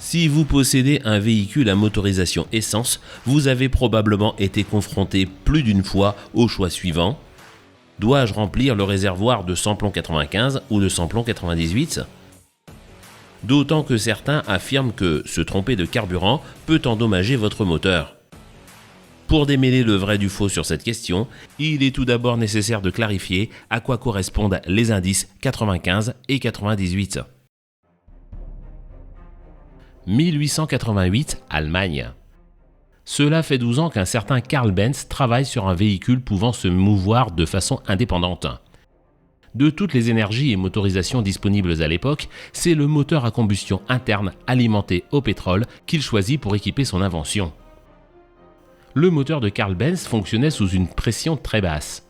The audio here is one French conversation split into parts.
Si vous possédez un véhicule à motorisation essence, vous avez probablement été confronté plus d'une fois au choix suivant. Dois-je remplir le réservoir de samplon 95 ou de samplon 98 ? D'autant que certains affirment que se tromper de carburant peut endommager votre moteur. Pour démêler le vrai du faux sur cette question, il est tout d'abord nécessaire de clarifier à quoi correspondent les indices 95 et 98. 1888, Allemagne. Cela fait 12 ans qu'un certain Karl Benz travaille sur un véhicule pouvant se mouvoir de façon indépendante. De toutes les énergies et motorisations disponibles à l'époque, c'est le moteur à combustion interne alimenté au pétrole qu'il choisit pour équiper son invention. Le moteur de Karl Benz fonctionnait sous une pression très basse.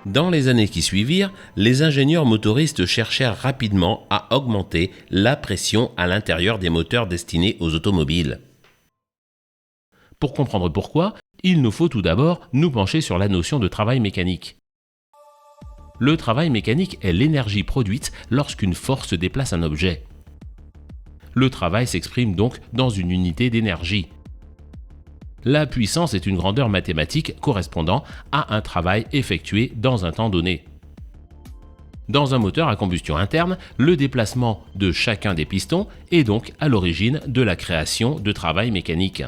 Dans les années qui suivirent, les ingénieurs motoristes cherchèrent rapidement à augmenter la pression à l'intérieur des moteurs destinés aux automobiles. Pour comprendre pourquoi, il nous faut tout d'abord nous pencher sur la notion de travail mécanique. Le travail mécanique est l'énergie produite lorsqu'une force déplace un objet. Le travail s'exprime donc dans une unité d'énergie. La puissance est une grandeur mathématique correspondant à un travail effectué dans un temps donné. Dans un moteur à combustion interne, le déplacement de chacun des pistons est donc à l'origine de la création de travail mécanique.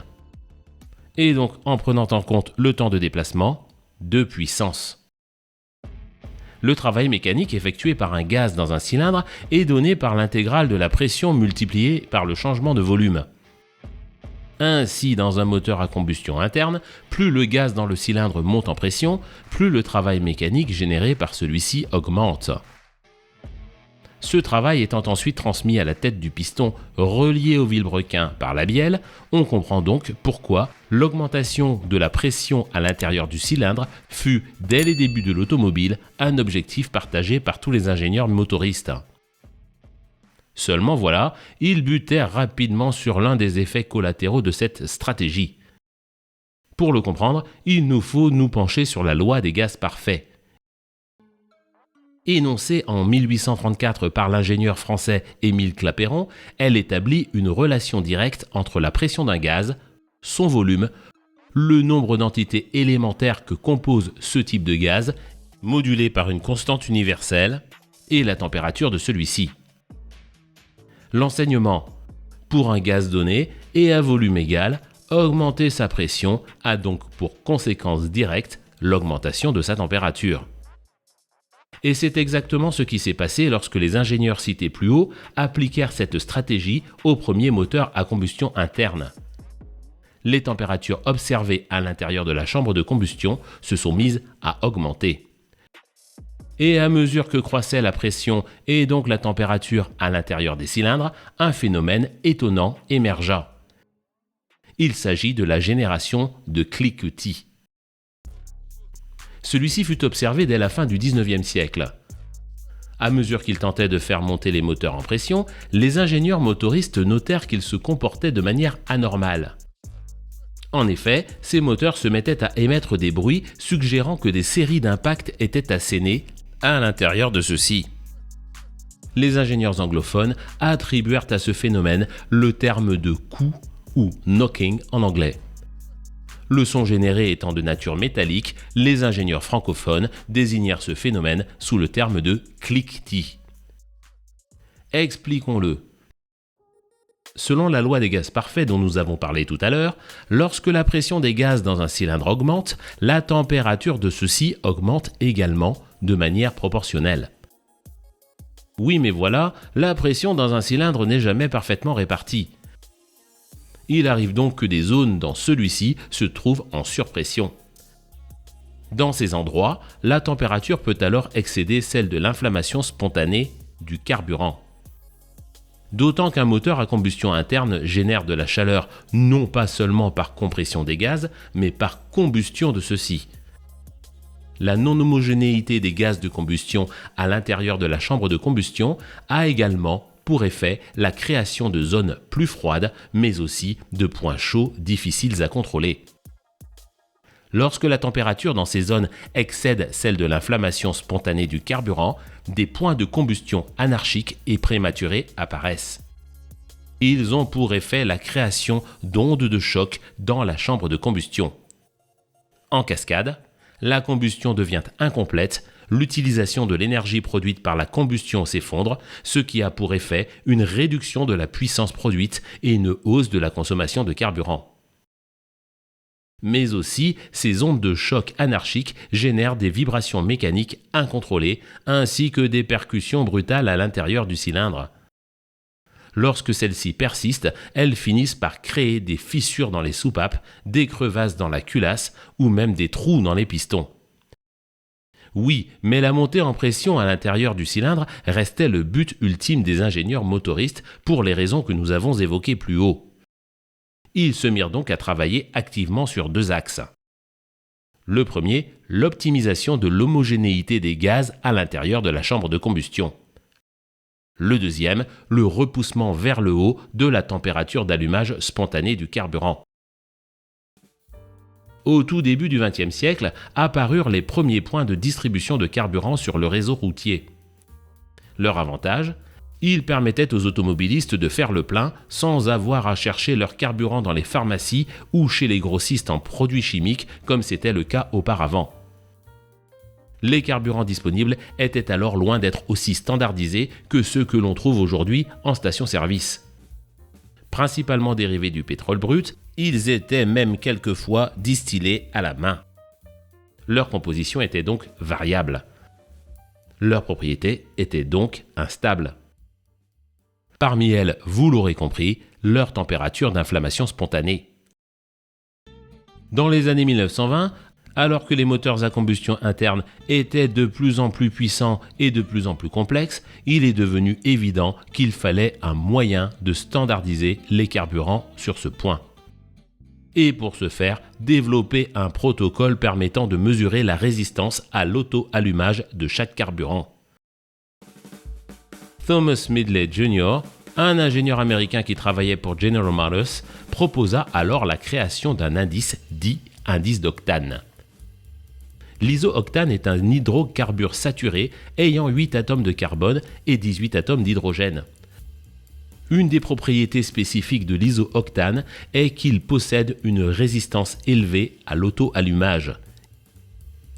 Et donc, en prenant en compte le temps de déplacement, de puissance. Le travail mécanique effectué par un gaz dans un cylindre est donné par l'intégrale de la pression multipliée par le changement de volume. Ainsi, dans un moteur à combustion interne, plus le gaz dans le cylindre monte en pression, plus le travail mécanique généré par celui-ci augmente. Ce travail étant ensuite transmis à la tête du piston relié au vilebrequin par la bielle, on comprend donc pourquoi l'augmentation de la pression à l'intérieur du cylindre fut, dès les débuts de l'automobile, un objectif partagé par tous les ingénieurs motoristes. Seulement voilà, ils butèrent rapidement sur l'un des effets collatéraux de cette stratégie. Pour le comprendre, il nous faut nous pencher sur la loi des gaz parfaits. Énoncée en 1834 par l'ingénieur français Émile Clapeyron, elle établit une relation directe entre la pression d'un gaz, son volume, le nombre d'entités élémentaires que compose ce type de gaz, modulé par une constante universelle, et la température de celui-ci. L'enseignement: pour un gaz donné et à volume égal, augmenter sa pression a donc pour conséquence directe l'augmentation de sa température. Et c'est exactement ce qui s'est passé lorsque les ingénieurs cités plus haut appliquèrent cette stratégie aux premiers moteurs à combustion interne. Les températures observées à l'intérieur de la chambre de combustion se sont mises à augmenter. Et à mesure que croissait la pression et donc la température à l'intérieur des cylindres, un phénomène étonnant émergea. Il s'agit de la génération de cliquetis. Celui-ci fut observé dès la fin du XIXe siècle. À mesure qu'ils tentaient de faire monter les moteurs en pression, les ingénieurs motoristes notèrent qu'ils se comportaient de manière anormale. En effet, ces moteurs se mettaient à émettre des bruits suggérant que des séries d'impacts étaient assénées à l'intérieur de ceux-ci. Les ingénieurs anglophones attribuèrent à ce phénomène le terme de coup ou knocking en anglais. Le son généré étant de nature métallique, les ingénieurs francophones désignèrent ce phénomène sous le terme de cliquetis. Expliquons-le. Selon la loi des gaz parfaits dont nous avons parlé tout à l'heure, lorsque la pression des gaz dans un cylindre augmente, la température de ceux-ci augmente également de manière proportionnelle. Oui, mais voilà, la pression dans un cylindre n'est jamais parfaitement répartie. Il arrive donc que des zones dans celui-ci se trouvent en surpression. Dans ces endroits, la température peut alors excéder celle de l'inflammation spontanée du carburant. D'autant qu'un moteur à combustion interne génère de la chaleur non pas seulement par compression des gaz, mais par combustion de ceux-ci. La non-homogénéité des gaz de combustion à l'intérieur de la chambre de combustion a également pour effet la création de zones plus froides, mais aussi de points chauds difficiles à contrôler. Lorsque la température dans ces zones excède celle de l'inflammation spontanée du carburant, des points de combustion anarchiques et prématurés apparaissent. Ils ont pour effet la création d'ondes de choc dans la chambre de combustion. En cascade, la combustion devient incomplète, l'utilisation de l'énergie produite par la combustion s'effondre, ce qui a pour effet une réduction de la puissance produite et une hausse de la consommation de carburant. Mais aussi, ces ondes de choc anarchiques génèrent des vibrations mécaniques incontrôlées, ainsi que des percussions brutales à l'intérieur du cylindre. Lorsque celles-ci persistent, elles finissent par créer des fissures dans les soupapes, des crevasses dans la culasse ou même des trous dans les pistons. Oui, mais la montée en pression à l'intérieur du cylindre restait le but ultime des ingénieurs motoristes pour les raisons que nous avons évoquées plus haut. Ils se mirent donc à travailler activement sur deux axes. Le premier, l'optimisation de l'homogénéité des gaz à l'intérieur de la chambre de combustion. Le deuxième, le repoussement vers le haut de la température d'allumage spontanée du carburant. Au tout début du XXe siècle, apparurent les premiers points de distribution de carburant sur le réseau routier. Leur avantage, ils permettaient aux automobilistes de faire le plein sans avoir à chercher leur carburant dans les pharmacies ou chez les grossistes en produits chimiques comme c'était le cas auparavant. Les carburants disponibles étaient alors loin d'être aussi standardisés que ceux que l'on trouve aujourd'hui en station-service. Principalement dérivés du pétrole brut, ils étaient même quelquefois distillés à la main. Leur composition était donc variable. Leurs propriétés étaient donc instables. Parmi elles, vous l'aurez compris, leur température d'inflammation spontanée. Dans les années 1920, alors que les moteurs à combustion interne étaient de plus en plus puissants et de plus en plus complexes, il est devenu évident qu'il fallait un moyen de standardiser les carburants sur ce point. Et pour ce faire, développer un protocole permettant de mesurer la résistance à l'auto-allumage de chaque carburant. Thomas Midley Jr., un ingénieur américain qui travaillait pour General Motors, proposa alors la création d'un indice dit indice d'octane. L'isooctane est un hydrocarbure saturé ayant 8 atomes de carbone et 18 atomes d'hydrogène. Une des propriétés spécifiques de l'isooctane est qu'il possède une résistance élevée à l'auto-allumage.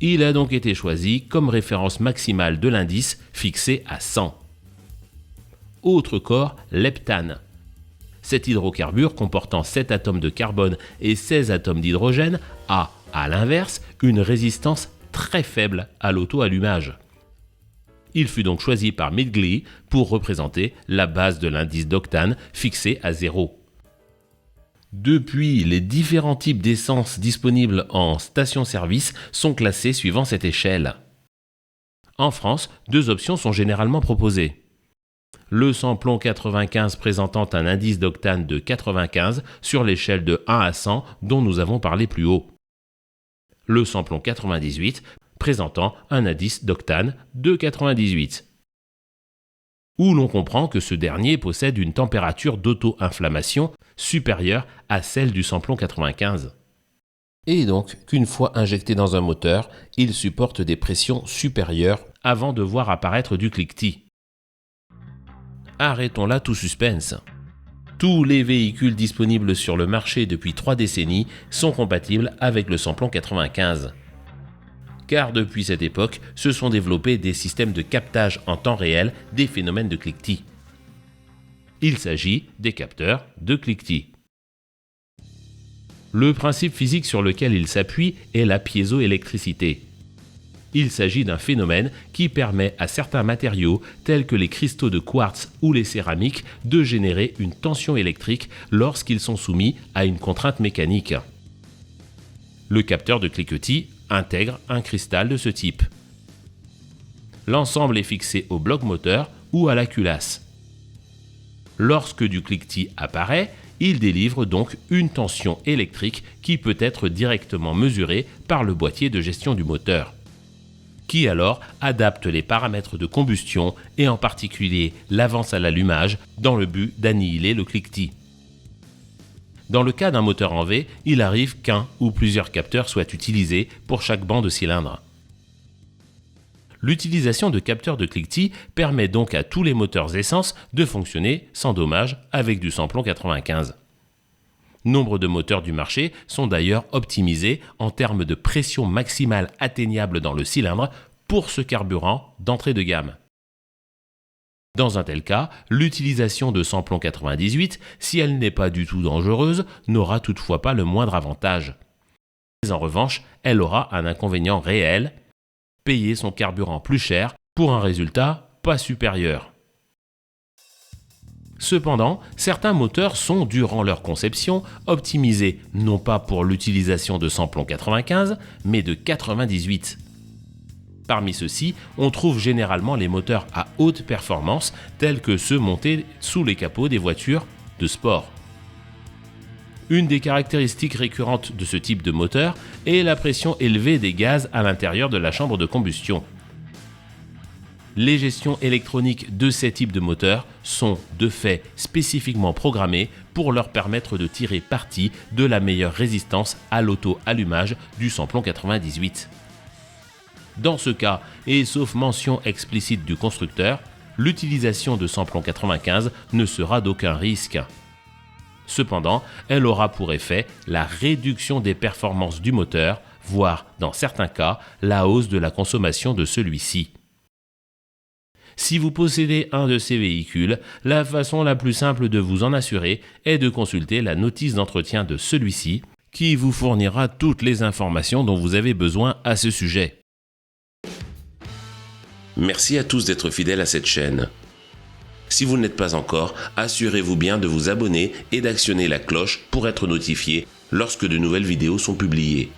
Il a donc été choisi comme référence maximale de l'indice fixé à 100. Autre corps, l'heptane. Cet hydrocarbure comportant 7 atomes de carbone et 16 atomes d'hydrogène a, à l'inverse, une résistance très faible à l'auto-allumage. Il fut donc choisi par Midgley pour représenter la base de l'indice d'octane fixé à 0. Depuis, les différents types d'essence disponibles en station-service sont classés suivant cette échelle. En France, 2 options sont généralement proposées. Le samplon 95 présentant un indice d'octane de 95 sur l'échelle de 1 à 100 dont nous avons parlé plus haut. Le samplon 98 présentant un indice d'octane de 98. Où l'on comprend que ce dernier possède une température d'auto-inflammation supérieure à celle du samplon 95. Et donc qu'une fois injecté dans un moteur, il supporte des pressions supérieures avant de voir apparaître du cliquetis. Arrêtons là tout suspense. Tous les véhicules disponibles sur le marché depuis 3 décennies sont compatibles avec le samplon 95. Car depuis cette époque, se sont développés des systèmes de captage en temps réel des phénomènes de cliquetis. Il s'agit des capteurs de cliquetis. Le principe physique sur lequel il s'appuie est la piézoélectricité. Il s'agit d'un phénomène qui permet à certains matériaux, tels que les cristaux de quartz ou les céramiques, de générer une tension électrique lorsqu'ils sont soumis à une contrainte mécanique. Le capteur de cliquetis intègre un cristal de ce type. L'ensemble est fixé au bloc moteur ou à la culasse. Lorsque du cliquetis apparaît, il délivre donc une tension électrique qui peut être directement mesurée par le boîtier de gestion du moteur, qui alors adapte les paramètres de combustion et en particulier l'avance à l'allumage dans le but d'annihiler le cliquetis. Dans le cas d'un moteur en V, il arrive qu'un ou plusieurs capteurs soient utilisés pour chaque banc de cylindre. L'utilisation de capteurs de cliquetis permet donc à tous les moteurs essence de fonctionner sans dommage avec du samplon 95. Nombre de moteurs du marché sont d'ailleurs optimisés en termes de pression maximale atteignable dans le cylindre pour ce carburant d'entrée de gamme. Dans un tel cas, l'utilisation de samplon 98, si elle n'est pas du tout dangereuse, n'aura toutefois pas le moindre avantage. Mais en revanche, elle aura un inconvénient réel, payer son carburant plus cher pour un résultat pas supérieur. Cependant, certains moteurs sont, durant leur conception, optimisés non pas pour l'utilisation de samplon 95, mais de 98. Parmi ceux-ci, on trouve généralement les moteurs à haute performance, tels que ceux montés sous les capots des voitures de sport. Une des caractéristiques récurrentes de ce type de moteur est la pression élevée des gaz à l'intérieur de la chambre de combustion. Les gestions électroniques de ces types de moteurs sont de fait spécifiquement programmées pour leur permettre de tirer parti de la meilleure résistance à l'auto-allumage du samplon 98. Dans ce cas, et sauf mention explicite du constructeur, l'utilisation de samplon 95 ne sera d'aucun risque. Cependant, elle aura pour effet la réduction des performances du moteur, voire, dans certains cas, la hausse de la consommation de celui-ci. Si vous possédez un de ces véhicules, la façon la plus simple de vous en assurer est de consulter la notice d'entretien de celui-ci, qui vous fournira toutes les informations dont vous avez besoin à ce sujet. Merci à tous d'être fidèles à cette chaîne. Si vous ne l'êtes pas encore, assurez-vous bien de vous abonner et d'actionner la cloche pour être notifié lorsque de nouvelles vidéos sont publiées.